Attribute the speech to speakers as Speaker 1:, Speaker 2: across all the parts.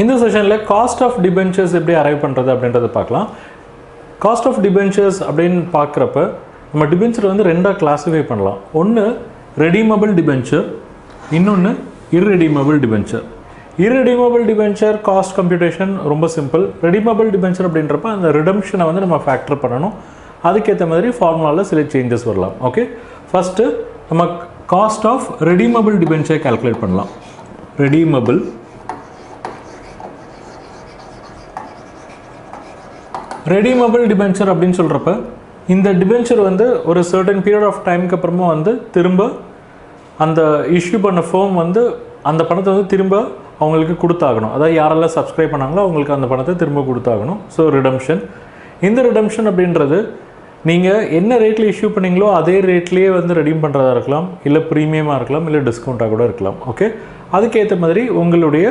Speaker 1: இந்த செஷனில் cost of debentures எப்படி அரைவ் பண்ணுறது அப்படின்றத பார்க்கலாம். காஸ்ட் ஆஃப் டிபென்ச்சர்ஸ் அப்படின்னு பார்க்குறப்ப நம்ம டிபென்ச்சர் வந்து ரெண்டாக கிளாஸிஃபை பண்ணலாம். ஒன்று ரெடீமபிள் டிபென்ச்சர், இன்னொன்று இர்ரெடீமபிள் டிபென்ச்சர். இர்ரெடீமபிள் டிபென்ச்சர் காஸ்ட் கம்ப்யூட்டேஷன் ரொம்ப சிம்பிள். ரெடீமபிள் டிபென்ச்சர் அப்படின்றப்ப அந்த ரிடம்ஷனை வந்து நம்ம ஃபேக்டர் பண்ணணும். அதுக்கேற்ற மாதிரி ஃபார்முலாவில் சில சேஞ்சஸ் வரலாம். ஓகே, ஃபஸ்ட்டு நம்ம cost of redeemable debenture calculate பண்ணலாம். ரெடீமபிள் டிபென்ச்சர் அப்படின்னு சொல்கிறப்ப இந்த டிபென்ச்சர் வந்து ஒரு சர்டன் பீரியட் ஆஃப் டைமுக்கு அப்புறமா வந்து திரும்ப அந்த இஷ்யூ பண்ண ஃபேம் வந்து அந்த பணத்தை வந்து திரும்ப அவங்களுக்கு கொடுத்தாகணும். அதாவது யாரெல்லாம் சப்ஸ்கிரைப் பண்ணாங்களோ அவங்களுக்கு அந்த பணத்தை திரும்ப கொடுத்தாகணும். So redemption. இந்த ரிடம்ஷன் அப்படின்றது நீங்கள் என்ன ரேட்டில் இஷ்யூ பண்ணிங்களோ அதே ரேட்லேயே வந்து ரெடீம் பண்ணுறதா இருக்கலாம், இல்லை ப்ரீமியமாக இருக்கலாம், இல்லை டிஸ்கவுண்ட்டாக கூட இருக்கலாம். ஓகே, அதுக்கேற்ற மாதிரி உங்களுடைய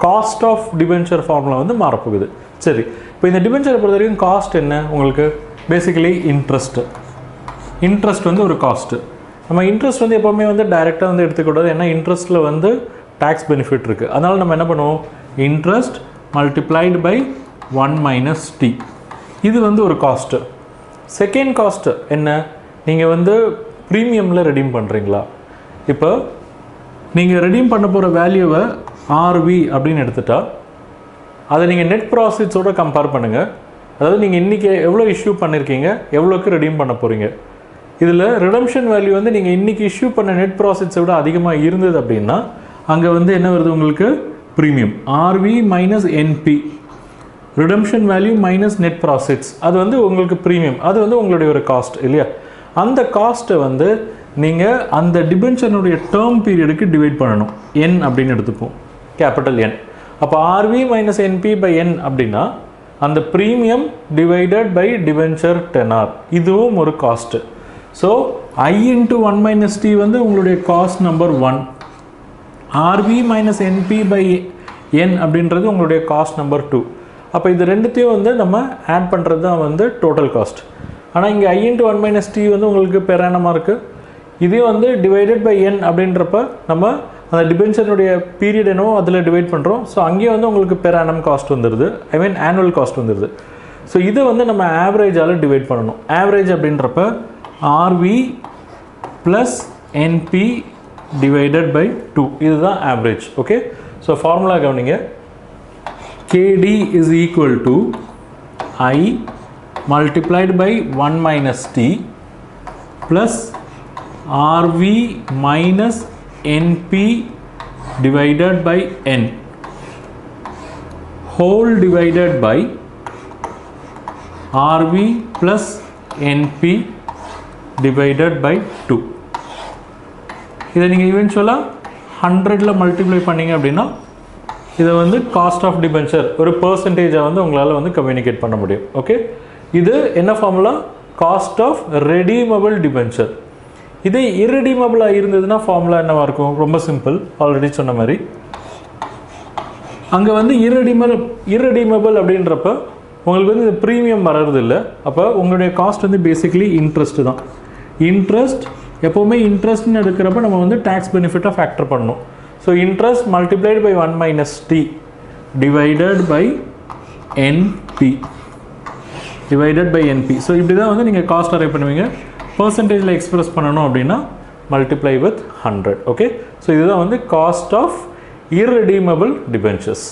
Speaker 1: காஸ்ட் ஆஃப் டிபென்ச்சர் ஃபார்முலா வந்து மாறப்போகுது. சரி, இப்போ இந்த டிபென்ச்சரை பொறுத்த வரைக்கும் காஸ்ட் என்ன உங்களுக்கு? பேசிக்கலி இன்ட்ரெஸ்ட் வந்து ஒரு காஸ்ட்டு. நம்ம இன்ட்ரெஸ்ட் வந்து எப்போவுமே வந்து டைரெக்டாக வந்து எடுத்துக்கூடாது. ஏன்னா இன்ட்ரெஸ்ட்டில் வந்து டேக்ஸ் பெனிஃபிட் இருக்குது. அதனால் நம்ம என்ன பண்ணுவோம், இன்ட்ரெஸ்ட் மல்டிப்ளைடு பை 1 - t. இது வந்து ஒரு காஸ்ட்டு. செகண்ட் காஸ்ட்டு என்ன? நீங்கள் வந்து ப்ரீமியமில் ரெடீம் பண்ணுறீங்களா? இப்போ நீங்கள் ரெடீம் பண்ண போகிற வேல்யூவை RV அப்படின்னு எடுத்துட்டா அதை நீங்கள் நெட் ப்ராஃபிட்ஸோடு கம்பேர் பண்ணுங்கள். அதாவது நீங்கள் இன்றைக்கி எவ்வளோ இஷ்யூ பண்ணியிருக்கீங்க, எவ்வளோக்கு ரெடீம் பண்ண போகிறீங்க. இதில் ரிடம்ஷன் வேல்யூ வந்து நீங்கள் இன்றைக்கி இஷ்யூ பண்ண நெட் ப்ராஃபிட்ஸை விட அதிகமாக இருந்தது அப்படின்னா அங்கே வந்து என்ன வருது உங்களுக்கு? Premium. RV - NP, redemption value minus net profits, அது வந்து உங்களுக்கு ப்ரீமியம். அது வந்து உங்களுடைய ஒரு காஸ்ட் இல்லையா? அந்த காஸ்ட்டை வந்து நீங்கள் அந்த டிபென்ச்சனுடைய டேர்ம் பீரியடுக்கு டிவைட் பண்ணணும். N அப்படின்னு எடுத்துப்போம், கேபிட்டல் N. அப்போ RV - NP by N அப்படின்னா அந்த premium divided by debenture tenure, இதுவும் ஒரு காஸ்ட்டு. ஸோ I × 1 - t வந்து உங்களுடைய cost number 1. RV - NP by N அப்படின்றது உங்களுடைய காஸ்ட் நம்பர் 2. அப்போ இது ரெண்டுத்தையும் வந்து நம்ம ஆட் பண்ணுறது தான் வந்து டோட்டல் காஸ்ட். ஆனால் இங்கே I × 1 - t வந்து உங்களுக்கு பெரானமாக இருக்குது. இதே வந்து டிவைடட் பை N அப்படின்றப்ப நம்ம அந்த டிபென்ச்சருடைய பீரியட் என்னவோ அதில் டிவைட் பண்ணுறோம். ஸோ அங்கேயே வந்து உங்களுக்கு பெர் ஆனம் காஸ்ட் வந்துடுது, ஐ மீன் ஆனுவல் காஸ்ட் வந்துடுது. ஸோ இதை வந்து நம்ம ஆவரேஜால் டிவைட் பண்ணணும். ஆவரேஜ் அப்படின்றப்ப RV + NP டிவைடட் பை 2, இதுதான் ஆவரேஜ். ஓகே, ஸோ ஃபார்முலா கவனிங்க. KD is equal to I multiplied by 1 - t plus RV minus NP divided by N whole divided by RV plus NP divided by 2. இதை நீங்கள் ஈவென்ச்சுவலாக 100ல் multiply பண்ணிங்க அப்படின்னா இதை வந்து cost of debenture ஒரு பர்சன்டேஜை வந்து உங்களால் வந்து கம்யூனிகேட் பண்ண முடியும். ஓகே, இது என்ன formula? Cost of redeemable debenture. இதே இர்ரெடீமபிளாக இருந்ததுன்னா ஃபார்முலா என்னவாக இருக்கும்? ரொம்ப சிம்பிள், ஆல்ரெடி சொன்ன மாதிரி. அங்கே வந்து இர்ரெடீமபிள் அப்படின்றப்ப உங்களுக்கு வந்து இந்த ப்ரீமியம் வர்றது இல்லை. அப்போ உங்களுடைய காஸ்ட் வந்து பேசிக்கலி இன்ட்ரெஸ்ட் தான். இன்ட்ரெஸ்ட் எப்போவுமே இன்ட்ரெஸ்ட்னு எடுக்கிறப்ப நம்ம வந்து டேக்ஸ் பெனிஃபிட்டாக ஃபேக்டர் பண்ணணும். So interest multiplied by 1 - t divided by NP divided by NP. So இப்படி தான் வந்து நீங்கள் காஸ்ட் அரைவ் பண்ணுவீங்க. பர்சன்டேஜில் எக்ஸ்பிரஸ் பண்ணணும் அப்படின்னா மல்டிப்ளை வித் 100. ஓகே, ஸோ இதுதான் வந்து காஸ்ட் ஆஃப் இர்ரெடீமபிள் டிபென்ச்சர்ஸ்.